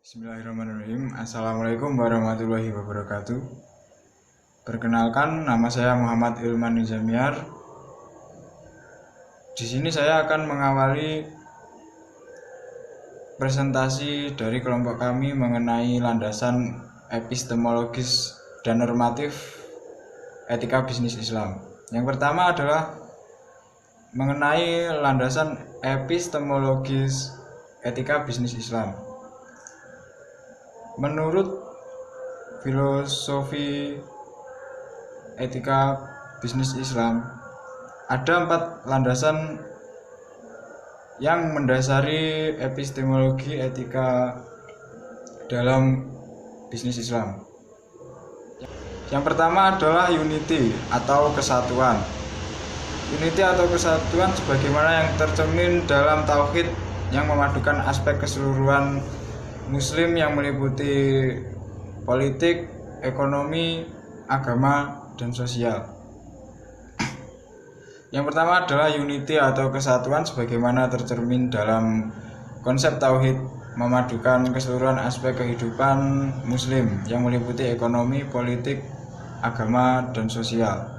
Bismillahirrahmanirrahim. Assalamualaikum warahmatullahi wabarakatuh. Perkenalkan, nama saya Muhammad Ilman Nizamiar. Di sini saya akan mengawali presentasi dari kelompok kami mengenai landasan epistemologis dan normatif etika bisnis Islam. Yang pertama adalah mengenai landasan epistemologis etika bisnis Islam. Menurut filosofi etika bisnis Islam, ada 4 landasan yang mendasari epistemologi etika dalam bisnis Islam. Yang pertama adalah unity atau kesatuan. Unity atau kesatuan sebagaimana yang tercermin dalam tauhid yang memadukan aspek keseluruhan Muslim yang meliputi politik, ekonomi, agama, dan sosial. Yang pertama adalah unity atau kesatuan sebagaimana tercermin dalam konsep tauhid memadukan keseluruhan aspek kehidupan Muslim yang meliputi ekonomi, politik, agama, dan sosial.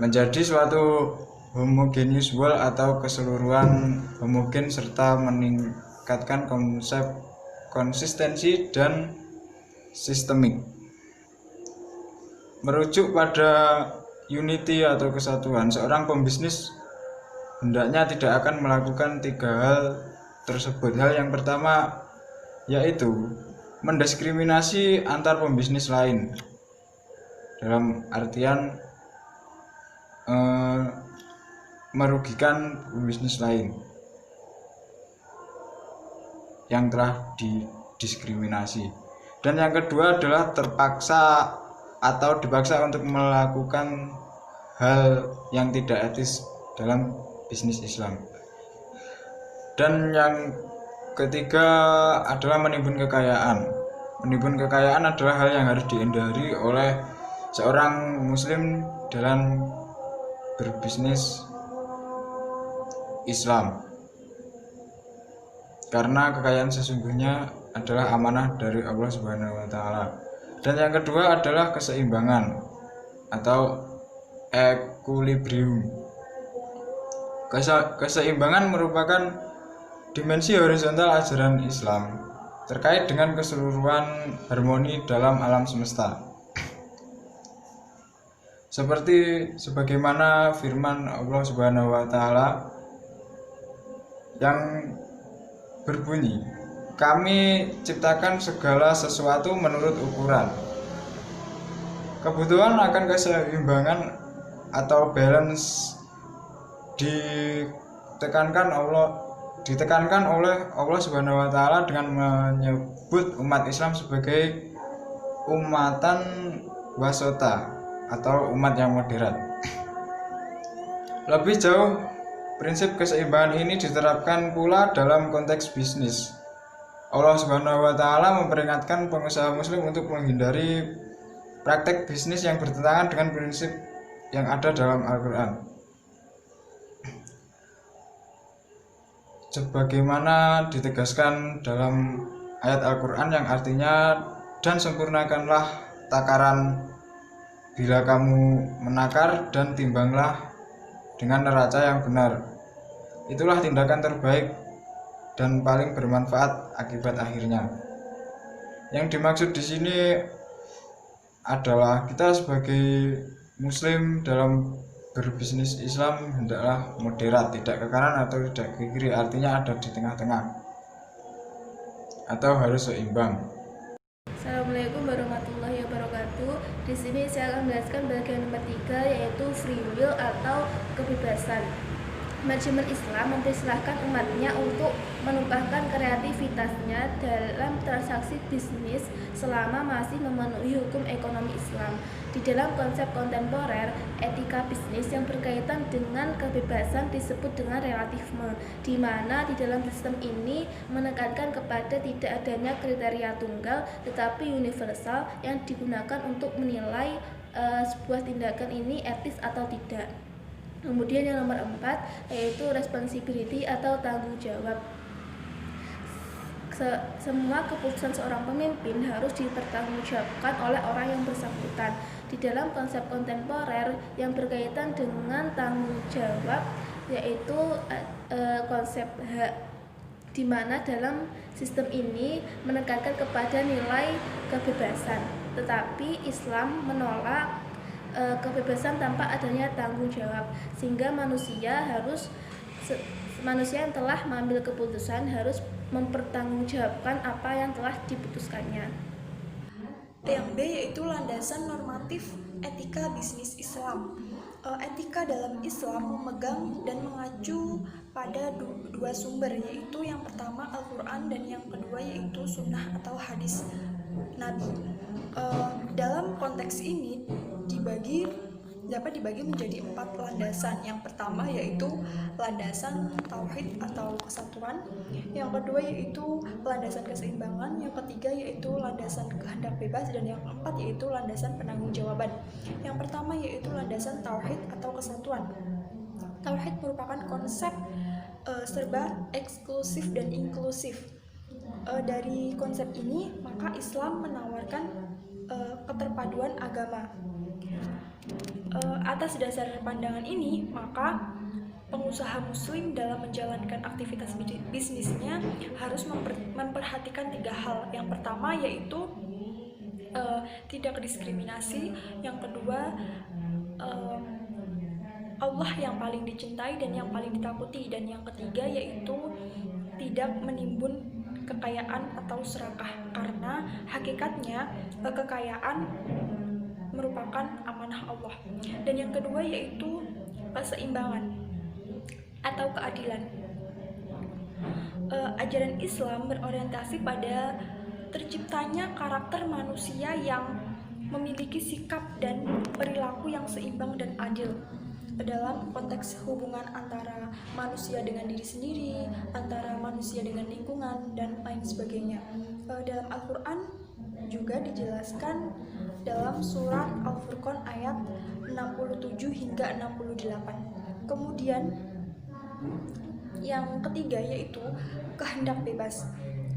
Menjadi suatu homogeneous whole atau keseluruhan homogen serta meningkatkan konsep konsistensi dan sistemik. Merujuk pada unity atau kesatuan, seorang pembisnis hendaknya tidak akan melakukan 3 hal tersebut. Hal yang pertama yaitu mendiskriminasi antar pembisnis lain, dalam artian merugikan pembisnis lain yang telah didiskriminasi. Dan yang kedua adalah terpaksa atau dipaksa untuk melakukan hal yang tidak etis dalam bisnis Islam. Dan yang ketiga adalah menimbun kekayaan. Menimbun kekayaan adalah hal yang harus dihindari oleh seorang muslim dalam berbisnis Islam, karena kekayaan sesungguhnya adalah amanah dari Allah Subhanahu wa taala. Dan yang kedua adalah keseimbangan atau equilibrium. Keseimbangan merupakan dimensi horizontal ajaran Islam terkait dengan keseluruhan harmoni dalam alam semesta. Seperti sebagaimana firman Allah Subhanahu wa taala yang berbunyi, "Kami ciptakan segala sesuatu menurut ukuran." Kebutuhan akan keseimbangan atau balance ditekankan oleh Allah Subhanahu wa taala dengan menyebut umat Islam sebagai umatan wasota atau umat yang moderat. Lebih jauh, prinsip keseimbangan ini diterapkan pula dalam konteks bisnis. Allah Subhanahu wa taala memperingatkan pengusaha muslim untuk menghindari praktek bisnis yang bertentangan dengan prinsip yang ada dalam Al-Qur'an. Sebagaimana ditegaskan dalam ayat Al-Qur'an yang artinya, "Dan sempurnakanlah takaran bila kamu menakar, dan timbanglah dengan neraca yang benar. Itulah tindakan terbaik dan paling bermanfaat akibat akhirnya." Yang dimaksud di sini adalah kita sebagai muslim dalam berbisnis Islam hendaklah moderat, tidak ke kanan atau tidak ke kiri, artinya ada di tengah-tengah atau harus seimbang. Assalamualaikum warahmatullahi wabarakatuh. Di sini saya akan menjelaskan bagian nomor 3, yaitu free will atau kebebasan. Manajemen Islam mempersilahkan umatnya untuk menumpahkan kreativitasnya dalam transaksi bisnis selama masih memenuhi hukum ekonomi Islam. Di dalam konsep kontemporer, etika bisnis yang berkaitan dengan kebebasan disebut dengan relativisme, di mana di dalam sistem ini menekankan kepada tidak adanya kriteria tunggal tetapi universal yang digunakan untuk menilai sebuah tindakan ini etis atau tidak. Kemudian yang nomor 4 yaitu responsibility atau tanggung jawab. semua keputusan seorang pemimpin harus dipertanggungjawabkan oleh orang yang bersangkutan. Di dalam konsep kontemporer yang berkaitan dengan tanggung jawab, yaitu konsep hak, di mana dalam sistem ini menekankan kepada nilai kebebasan, tetapi Islam menolak kebebasan tanpa adanya tanggung jawab, sehingga manusia yang telah mengambil keputusan harus mempertanggungjawabkan apa yang telah diputuskannya. Yang B yaitu landasan normatif etika bisnis Islam. Etika dalam Islam memegang dan mengacu pada dua sumber, yaitu yang pertama Al-Quran dan yang kedua yaitu sunnah atau hadis Nabi. Dalam konteks ini dapat dibagi menjadi 4 landasan. Yang pertama yaitu landasan tauhid atau kesatuan, yang kedua yaitu landasan keseimbangan, yang ketiga yaitu landasan kehendak bebas, dan yang keempat yaitu landasan penanggung-jawaban. Yang pertama yaitu landasan tauhid atau kesatuan. Tauhid merupakan konsep serba eksklusif dan inklusif. Dari konsep ini maka Islam menawarkan keterpaduan agama. Atas dasar pandangan ini, maka pengusaha muslim dalam menjalankan aktivitas bisnisnya harus memperhatikan 3 hal. Yang pertama yaitu tidak diskriminasi, yang kedua Allah yang paling dicintai dan yang paling ditakuti, dan yang ketiga yaitu tidak menimbun kekayaan atau serakah, karena hakikatnya kekayaan merupakan amanah Allah. Dan yang kedua yaitu keseimbangan atau keadilan. Ajaran Islam berorientasi pada terciptanya karakter manusia yang memiliki sikap dan perilaku yang seimbang dan adil dalam konteks hubungan antara manusia dengan diri sendiri, antara manusia dengan lingkungan, dan lain sebagainya. Dalam Al-Quran juga dijelaskan dalam surat Al-Furqan ayat 67 hingga 68. Kemudian yang ketiga yaitu kehendak bebas.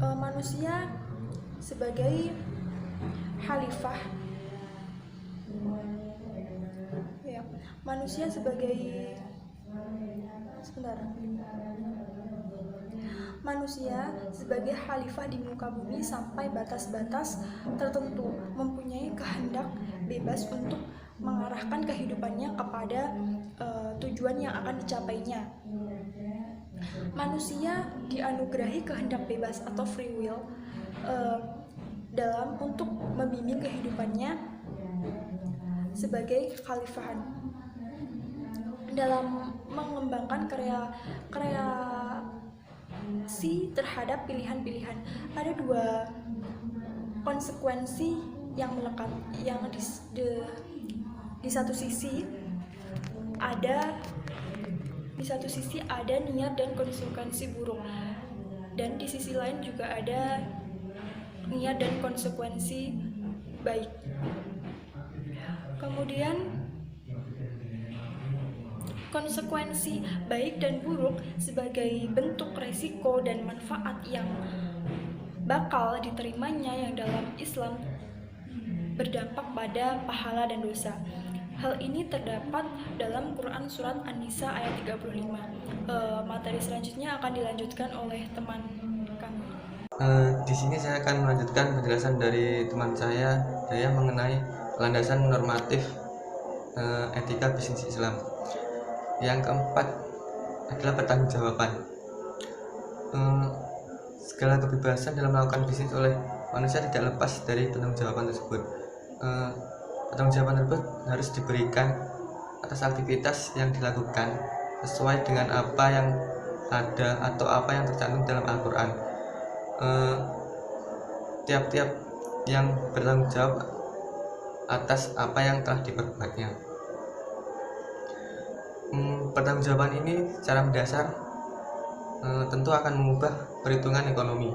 Manusia sebagai khalifah, manusia sebagai khalifah di muka bumi sampai batas-batas tertentu mempunyai kehendak bebas untuk mengarahkan kehidupannya kepada tujuan yang akan dicapainya. Manusia dianugerahi kehendak bebas atau free will dalam untuk membimbing kehidupannya sebagai khalifahan, dalam mengembangkan kreasi terhadap pilihan-pilihan. Ada 2 konsekuensi yang melekat, yang di satu sisi ada niat dan konsekuensi buruk, dan di sisi lain juga ada niat dan konsekuensi baik. Kemudian konsekuensi baik dan buruk sebagai bentuk resiko dan manfaat yang bakal diterimanya yang dalam Islam berdampak pada pahala dan dosa. Hal ini terdapat dalam Quran Surat An-Nisa ayat 35. Materi selanjutnya akan dilanjutkan oleh teman kami. Di sini saya akan melanjutkan penjelasan dari teman saya mengenai landasan normatif etika bisnis Islam. Yang keempat adalah pertanggungjawaban. Segala kebebasan dalam melakukan bisnis oleh manusia tidak lepas dari pertanggungjawaban tersebut. Pertanggungjawaban tersebut harus diberikan atas aktivitas yang dilakukan sesuai dengan apa yang ada atau apa yang tercantum dalam Al-Quran. Tiap-tiap yang bertanggung jawab atas apa yang telah diperbuatnya. Pertanggungjawaban ini secara mendasar tentu akan mengubah perhitungan ekonomi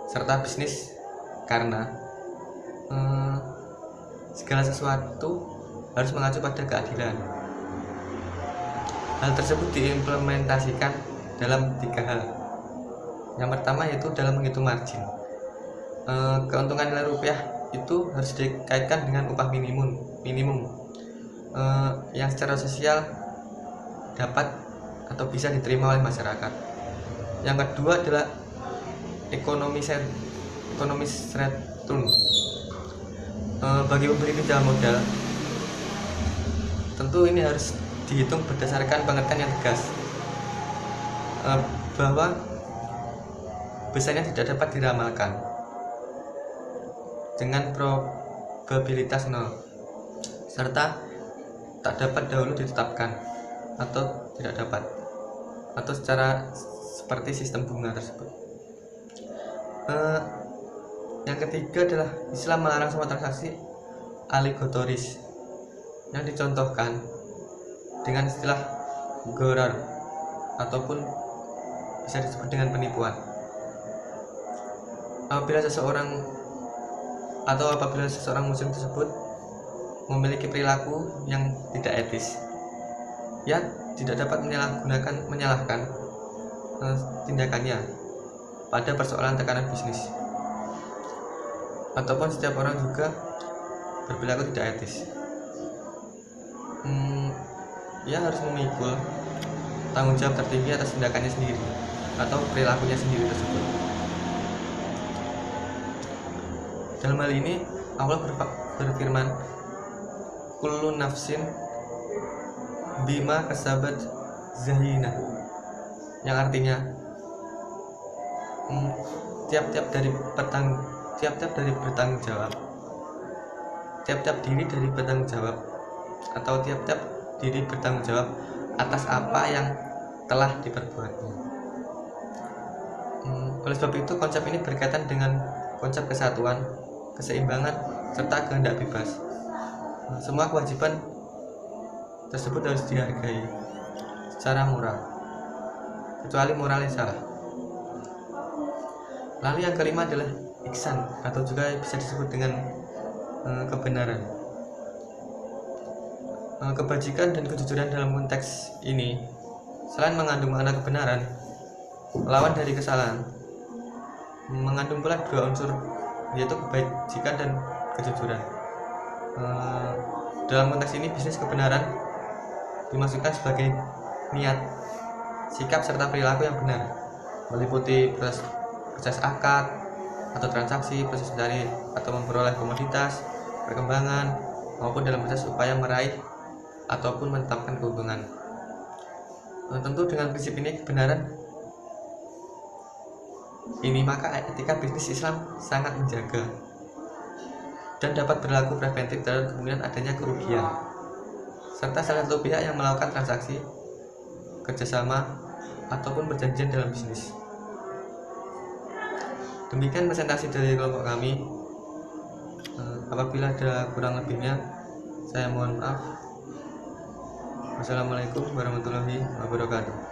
serta bisnis, karena segala sesuatu harus mengacu pada keadilan. Hal tersebut diimplementasikan dalam 3 hal. Yang pertama yaitu dalam menghitung margin. Keuntungan nilai rupiah itu harus dikaitkan dengan upah minimum yang secara sosial dapat atau bisa diterima oleh masyarakat. Yang kedua adalah ekonomis return. Bagi pemberi pinjaman modal, tentu ini harus dihitung berdasarkan pengertian yang tegas, bahwa besarnya tidak dapat diramalkan dengan probabilitas 0, serta tak dapat dahulu ditetapkan atau tidak dapat, atau secara seperti sistem bunga tersebut. Yang ketiga adalah Islam melarang semua transaksi aligotoris yang dicontohkan dengan istilah gharar ataupun bisa disebut dengan penipuan. Apabila seseorang muslim tersebut memiliki perilaku yang tidak etis, ia tidak dapat menyalahkan tindakannya pada persoalan tekanan bisnis, ataupun setiap orang juga berperilaku tidak etis. Ia harus memikul tanggung jawab tertinggi atas tindakannya sendiri atau perilakunya sendiri tersebut. Dalam hal ini Allah berfirman, kullu nafsin bima kasabat zahina, yang artinya tiap-tiap diri bertanggung jawab atau tiap-tiap diri bertanggung jawab atas apa yang telah diperbuatnya. Oleh sebab itu konsep ini berkaitan dengan konsep kesatuan, keseimbangan, serta kehendak bebas. Semua kewajiban tersebut harus dihargai secara moral, kecuali moral yang salah. Lalu yang kelima adalah ihsan, atau juga bisa disebut dengan kebenaran. Kebajikan dan kejujuran dalam konteks ini selain mengandung makna kebenaran, lawan dari kesalahan, mengandung pula dua unsur, yaitu kebajikan dan kejujuran. Dalam konteks ini bisnis kebenaran dimaksudkan sebagai niat, sikap serta perilaku yang benar, meliputi proses akad atau transaksi, proses mencari atau memperoleh komoditas, perkembangan, maupun dalam proses upaya meraih ataupun menetapkan keuntungan. Tentu dengan prinsip ini, kebenaran ini, maka etika bisnis Islam sangat menjaga dan dapat berlaku preventif terhadap kemungkinan adanya kerugian, serta salah satu pihak yang melakukan transaksi, kerjasama, ataupun perjanjian dalam bisnis. Demikian presentasi dari kelompok kami. Apabila ada kurang lebihnya, saya mohon maaf. Wassalamualaikum warahmatullahi wabarakatuh.